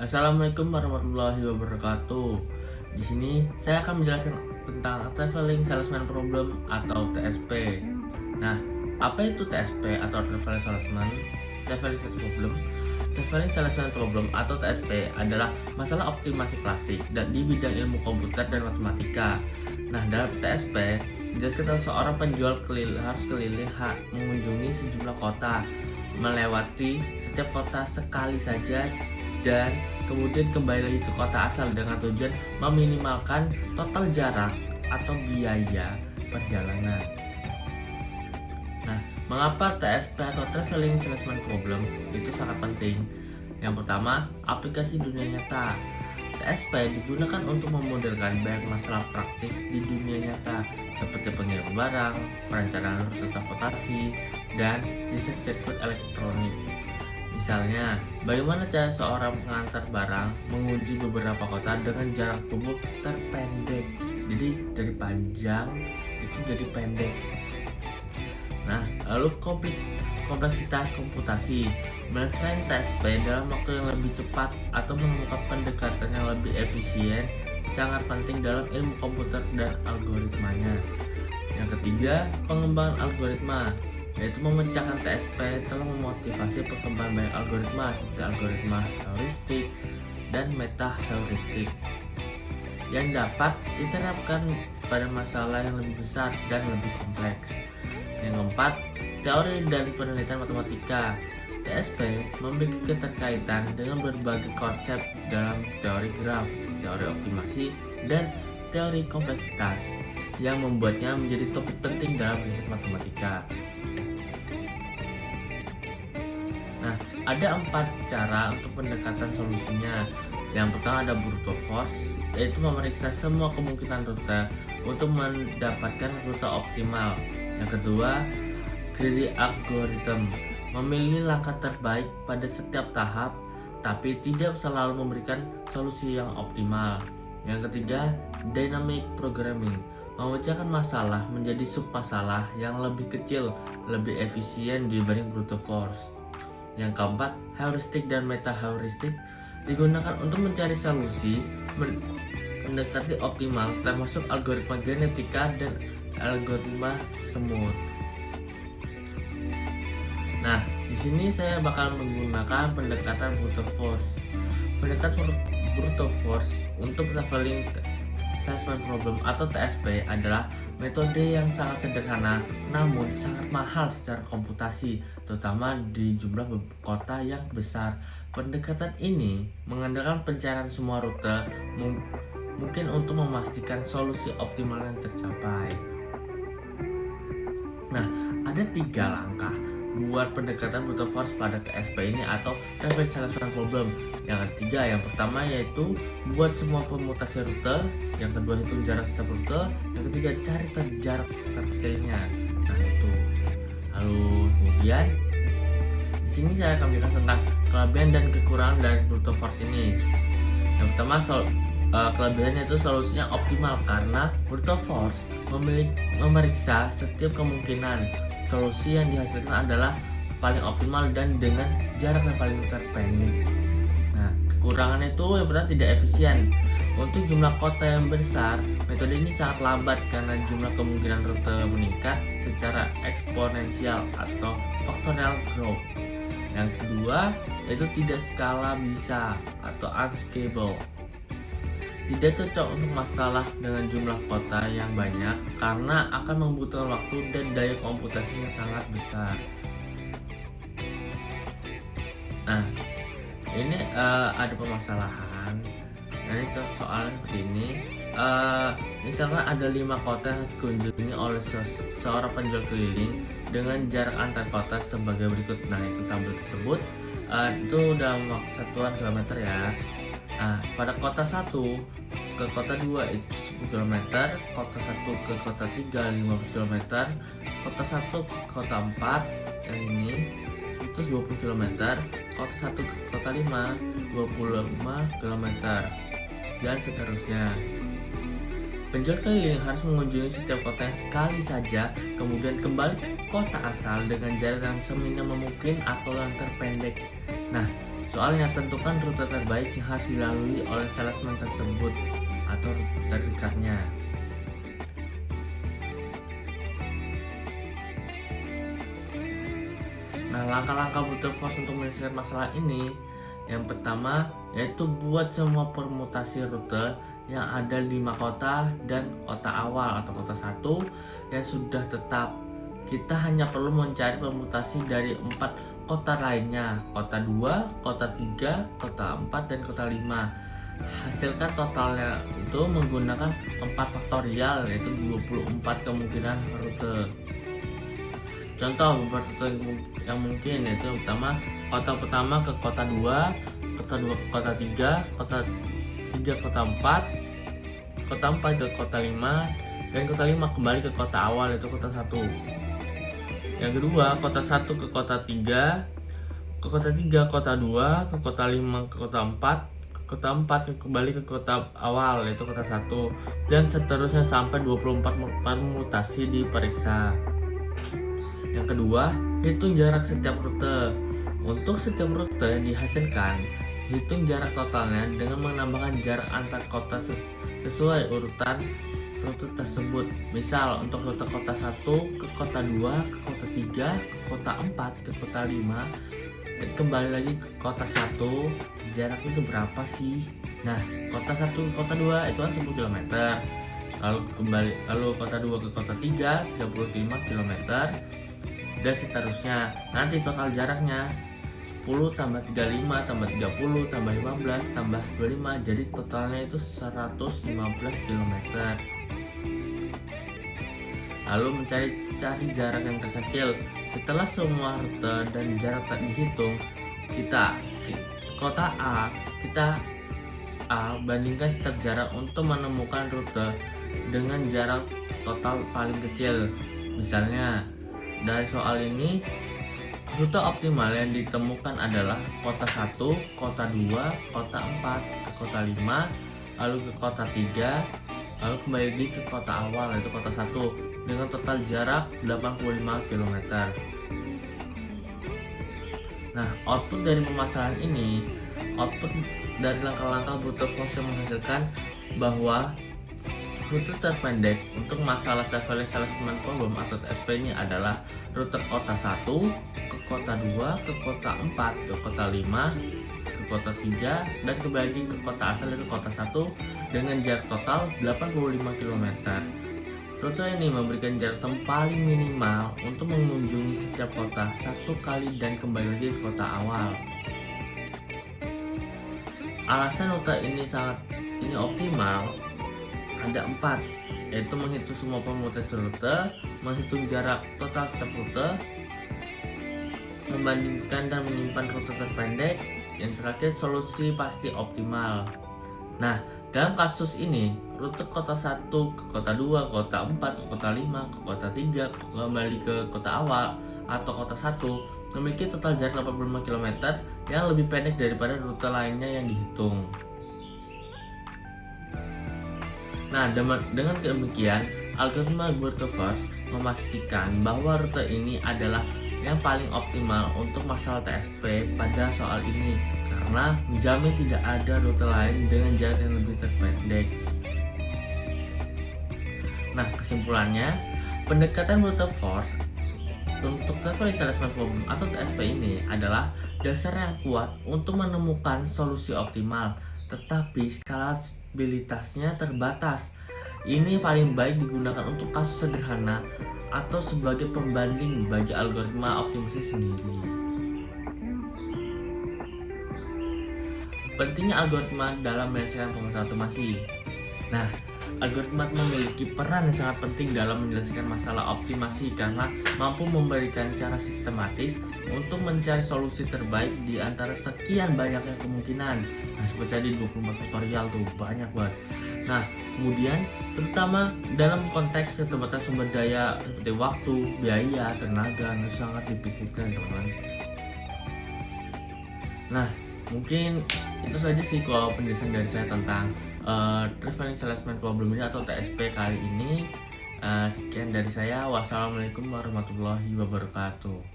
Assalamualaikum warahmatullahi wabarakatuh. Di sini saya akan menjelaskan tentang Traveling Salesman Problem atau TSP. Nah, apa itu TSP atau Traveling Salesman? Traveling Sales Problem. Traveling Salesman Problem atau TSP adalah masalah optimasi klasik dan di bidang ilmu komputer dan matematika. Nah, dalam TSP menjelaskan seorang penjual harus keliling mengunjungi sejumlah kota, melewati setiap kota sekali saja dan kemudian kembali lagi ke kota asal dengan tujuan meminimalkan total jarak atau biaya perjalanan. Nah, mengapa TSP atau Traveling Salesman Problem itu sangat penting? Yang pertama, aplikasi dunia nyata. TSP digunakan untuk memudahkan banyak masalah praktis di dunia nyata seperti pengiriman barang, perencanaan rute transportasi, dan desain sirkuit elektronik. Misalnya, bagaimana cara seorang pengantar barang menguji beberapa kota dengan jarak tempuh terpendek. Jadi dari panjang itu jadi pendek. Nah, lalu kompleksitas komputasi. Menyelesaikan TSP dalam waktu yang lebih cepat atau menemukan pendekatan yang lebih efisien sangat penting dalam ilmu komputer dan algoritmanya. Yang ketiga, pengembangan algoritma, yaitu memecahkan TSP telah memotivasi perkembangan banyak algoritma seperti algoritma heuristik dan meta heuristik yang dapat diterapkan pada masalah yang lebih besar dan lebih kompleks. Yang keempat, teori dan penelitian matematika. TSP memiliki keterkaitan dengan berbagai konsep dalam teori graf, teori optimasi, dan teori kompleksitas yang membuatnya menjadi topik penting dalam riset matematika. Nah, ada 4 cara untuk pendekatan solusinya. Yang pertama ada brute force, yaitu memeriksa semua kemungkinan rute untuk mendapatkan rute optimal. Yang kedua, greedy algorithm, memilih langkah terbaik pada setiap tahap, tapi tidak selalu memberikan solusi yang optimal. Yang ketiga, dynamic programming, memecahkan masalah menjadi submasalah yang lebih kecil, lebih efisien dibanding brute force. Yang keempat, heuristik dan meta heuristik digunakan untuk mencari solusi mendekati optimal, termasuk algoritma genetika dan algoritma semut. Nah, di sini saya bakal menggunakan pendekatan brute force. Pendekatan brute force untuk Traveling Salesman Problem atau TSP adalah metode yang sangat sederhana namun sangat mahal secara komputasi, terutama di jumlah kota yang besar. Pendekatan ini mengandalkan pencarian semua rute mungkin untuk memastikan solusi optimal yang tercapai. Nah, ada 3 langkah buat pendekatan brute force pada TSP ini atau Traveling Salesman Problem. Yang ketiga, yang pertama yaitu buat semua permutasi rute. Yang kedua itu jarak setiap rute. Yang ketiga, cari jarak terkecilnya. Nah itu. Lalu kemudian di sini saya akan menjelaskan tentang kelebihan dan kekurangan dari brute force ini. Yang pertama, kelebihannya itu solusinya optimal karena brute force memeriksa setiap kemungkinan. Solusi yang dihasilkan adalah paling optimal dan dengan jarak yang paling terpendek. Nah, kekurangannya itu yang pertama tidak efisien. Untuk jumlah kota yang besar, metode ini sangat lambat karena jumlah kemungkinan rute meningkat secara eksponensial atau factorial growth. Yang kedua, yaitu tidak skala bisa atau unscalable. Tidak cocok untuk masalah dengan jumlah kota yang banyak karena akan membutuhkan waktu dan daya komputasi yang sangat besar. Nah, ini ada permasalahan. Nah, ini soalnya seperti ini. Misalkan ada 5 kota yang harus dikunjungi oleh seorang penjual keliling dengan jarak antar kota sebagai berikut. Nah, itu tabel tersebut itu dalam satuan kilometer ya. Nah, pada kota 1 ke kota 2 itu 10 km, kota 1 ke kota 3 15 km, kota 1 ke kota 4 yang ini itu 20 km, kota 1 ke kota 5 25 km, dan seterusnya. Penjual keliling harus mengunjungi setiap kota sekali saja, kemudian kembali ke kota asal dengan jarak yang seminimum mungkin atau yang terpendek. Nah, Soalnya tentukan rute terbaik yang harus dilalui oleh salesman tersebut atau rute terdekatnya. Nah, langkah-langkah Brute Force untuk menyelesaikan masalah ini, yang pertama yaitu buat semua permutasi rute yang ada di 5 kota dan kota awal atau kota 1 yang sudah tetap. Kita hanya perlu mencari permutasi dari 4 kota lainnya, kota 2, kota 3, kota 4, dan kota 5. Hasilkan totalnya itu menggunakan 4 faktorial, yaitu 24 kemungkinan rute. Contoh beberapa rute yang mungkin yaitu pertama, kota pertama ke kota 2, kota 2 ke kota 3, kota 3 ke kota 4, kota 4 ke kota 5, dan kota 5 kembali ke kota awal yaitu kota 1. Yang kedua, kota 1 ke kota 3, ke kota 3 kota 2, ke kota 5 ke kota 4, ke kota 4 kembali ke kota awal yaitu kota 1, dan seterusnya sampai 24 permutasi diperiksa. Yang kedua, hitung jarak setiap rute. Untuk setiap rute yang dihasilkan, hitung jarak totalnya dengan menambahkan jarak antar kota sesuai urutan rute tersebut. Misal, untuk rute kota 1 ke kota 2, ke kota 3, ke kota 4, ke kota 5, dan kembali lagi ke kota 1, jarak itu berapa sih? Nah, kota 1 ke kota 2 itu kan 10 km. Lalu kota 2 ke kota 3 35 km, dan seterusnya. Nanti total jaraknya 10 tambah 35 tambah 30 tambah 15 tambah 25, jadi totalnya itu 115 km. Lalu mencari jarak yang terkecil. Setelah semua rute dan jarak dihitung, kota A bandingkan setiap jarak untuk menemukan rute dengan jarak total paling kecil. Misalnya, dari soal ini, rute optimal yang ditemukan adalah kota 1, kota 2, kota 4, ke kota 5, lalu ke kota 3, lalu kembali lagi ke kota awal yaitu kota 1 dengan total jarak 85 km. Nah, output dari permasalahan ini, output dari langkah-langkah Brute Force yang menghasilkan bahwa rute terpendek untuk masalah Traveling Salesman Problem atau TSP ini adalah rute kota 1 ke kota 2, ke kota 4, ke kota 5, ke kota 3, dan kembali lagi ke kota asal yaitu kota 1 dengan jarak total 85 km. Rute ini memberikan jarak paling minimal untuk mengunjungi setiap kota 1 kali dan kembali lagi ke kota awal. Alasan rute ini optimal ada 4, yaitu menghitung semua permutasi rute, menghitung jarak total setiap rute, membandingkan dan menyimpan rute terpendek, yang terakhir solusi pasti optimal. Nah, dalam kasus ini, rute kota 1 ke kota 2, kota 4, ke kota 5, ke kota 3, kembali ke kota awal atau kota 1 memiliki total jarak 85 km yang lebih pendek daripada rute lainnya yang dihitung. Nah, dengan demikian, algoritma Brute Force memastikan bahwa rute ini adalah yang paling optimal untuk masalah TSP pada soal ini karena menjamin tidak ada rute lain dengan jarak yang lebih terpendek. Nah, kesimpulannya, pendekatan Brute Force untuk Traveling Salesman Problem atau TSP ini adalah dasar yang kuat untuk menemukan solusi optimal, tetapi skalabilitasnya terbatas. Ini paling baik digunakan untuk kasus sederhana atau sebagai pembanding bagi algoritma optimasi sendiri. Pentingnya algoritma dalam menyelesaikan permasalahan otomasi. Nah, algoritma memiliki peran yang sangat penting dalam menyelesaikan masalah optimasi karena mampu memberikan cara sistematis untuk mencari solusi terbaik di antara sekian banyaknya kemungkinan. Nah, seperti tadi 24 faktorial tuh banyak banget. Nah, kemudian terutama dalam konteks keterbatasan sumber daya seperti waktu, biaya, tenaga harus sangat dipikirkan, teman-teman. Nah, mungkin itu saja sih kalau penjelasan dari saya tentang Traveling Salesman Problem ini atau TSP kali ini. Sekian dari saya. Wassalamualaikum warahmatullahi wabarakatuh.